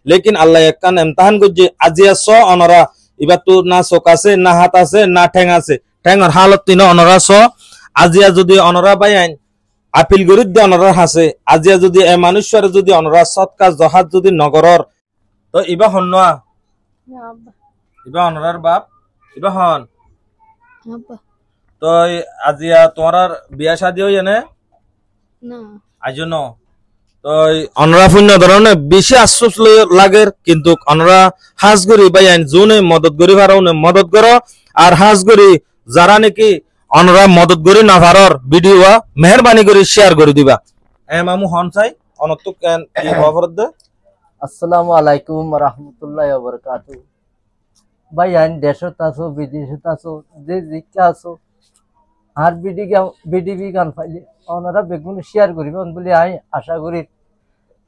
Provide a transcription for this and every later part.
लेकिन अल्लाह एकखान इम्तिहान गुज्जे আজিয়া স অনরা এবার তো না চোখ আছে না হাত আছে না ঠ্যাং আছে ঠ্যাংর হালত তিন অনরা স আজিয়া যদি অনরা বাইন আপিল গরিদ দে অনরা হাসে আজিয়া যদি এ মানুষের যদি অনরা সৎকা জহাত যদি নগরর তো ইবা হন্না ইবা অনরার বাপ ইবা হন তো আজিয়া তোমার বিয়া শাদী হই এনে না আজন্য তো অনরা পুণ্য ধরনের বেশি আশ্বাস লাগে কিন্তু অনরা হাজ করি বাইন জোনে মদত করি পারোনে মদত করো আর হাজ করি যারা নাকি অনরা মদত করি না পারর ভিডিও মেহরবানি করে শেয়ার করে দিবা মামু হন চাই অনত কেন কি খবর দে আসসালামু আলাইকুম ওয়া রাহমাতুল্লাহি ওয়া বারাকাতুহু বাইন দেশত আছো বিদেশত আছো যে জিকা আছো আর বিডিবি গান পাইলে ওনারা বেগুন শেয়ার করিবেন বলে আই আশা করি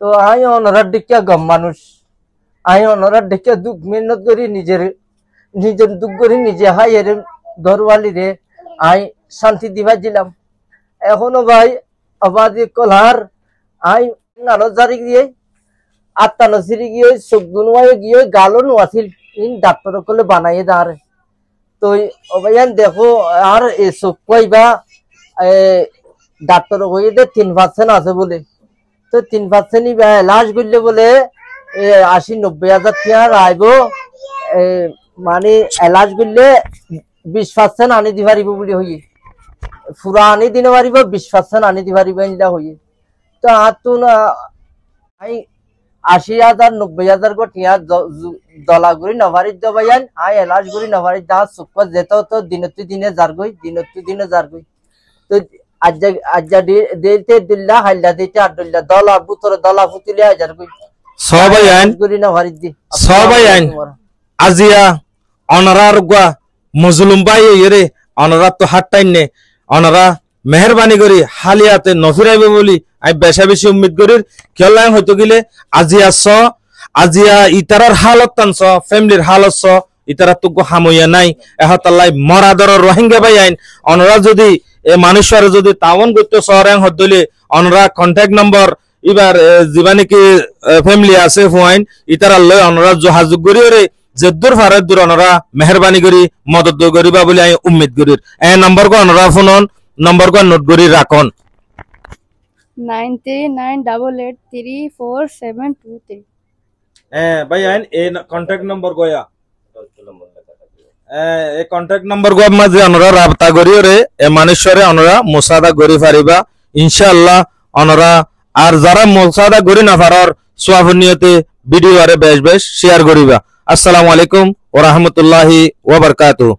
তো আই ওনারা দেখিয়া গম মানুষ আই ওনারা দেখিয়া দুঃখ মেহনত করি নিজের দুঃখ করি নিজে হাই এর দরওয়ালি রে আই শান্তি দিবা দিলাম এখনো ভাই আবাদি কলহার আই নানো জারি গিয়ে আত্মানো সিরি গিয়ে চোখ দুনুয়ায় গিয়ে গালো নোয়াছিল ইন ডাক্তার কলে বানাইয়ে দাঁড়ে তো ভাইয়ান দেখো আর এই চোখ কইবা ডাক্তার কইয়ে দে 3% আছে বলে তো 3% লাশ করলে বলে 80-90 হাজার টাকা আইব মানে এলাজ করলে 20% আনি দি পারিব বলে হইয়ে পুরা আনি দিনে পারিব 20% আনি দি পারিব ইনলা হইয়ে তো আতো না আই 80,000-90,000 গো টিয়া দলা করি নভারি দবাইন আই এলাজ করি নভারি দা সুপার যেত তো দিনে যার গই তো আজ্জা দিতে দিল্লা হাইলা দিতে আদুল্লা দলা বুতর দলা ফুতিলে হাজার গই সবাই আইন করি নভারি দি সবাই আইন আজিয়া অনরার গা মজলুম ভাই এরে অনরা তো হাটটাইন নে অনরা মেহরবানি করি হালিয়াতে নফিরাইবে বলি আই বেশা বেশি উম্মিদ করি কেলাই হয়তো গিলে আজিয়া ইতারার হালত টানছ ফ্যামিলির হালত ছ ইতারা তো হামইয়া নাই এহতাল্লাই মরাদর রোহিঙ্গা ভাই আইন অনরা যদি এ মানুষের যদি তাওন করতে শহরে হদলে অনরা কন্টাক্ট নম্বর এবার যিবা নাকি ফ্যামিলি আছে ফুয়াইন ইতারা লয় অনরা যোগাযোগ করি রে যে দূর ফারাত দূর অনরা মেহরবানি করি মদত করিবা বলে আমি উম্মিদ করি এ নম্বর কো অনরা ফোন নম্বর কো নোট করি রাখন 9398834723 भाई आइन ए कांटेक्ट नंबर गोया ए कांटेक्ट नंबर गो माजे अनरा राबता करियो रे ए मानेश्वरे अनरा मुसादा गरि फारिबा इंशाअल्लाह अनरा আর যারা মুসাদা করি না পারার সোয়াবনিয়তে ভিডিও আরে বেশ বেশ শেয়ার করিবা আসসালামু আলাইকুম ওয়া রাহমাতুল্লাহি ওয়া বারাকাতুহু।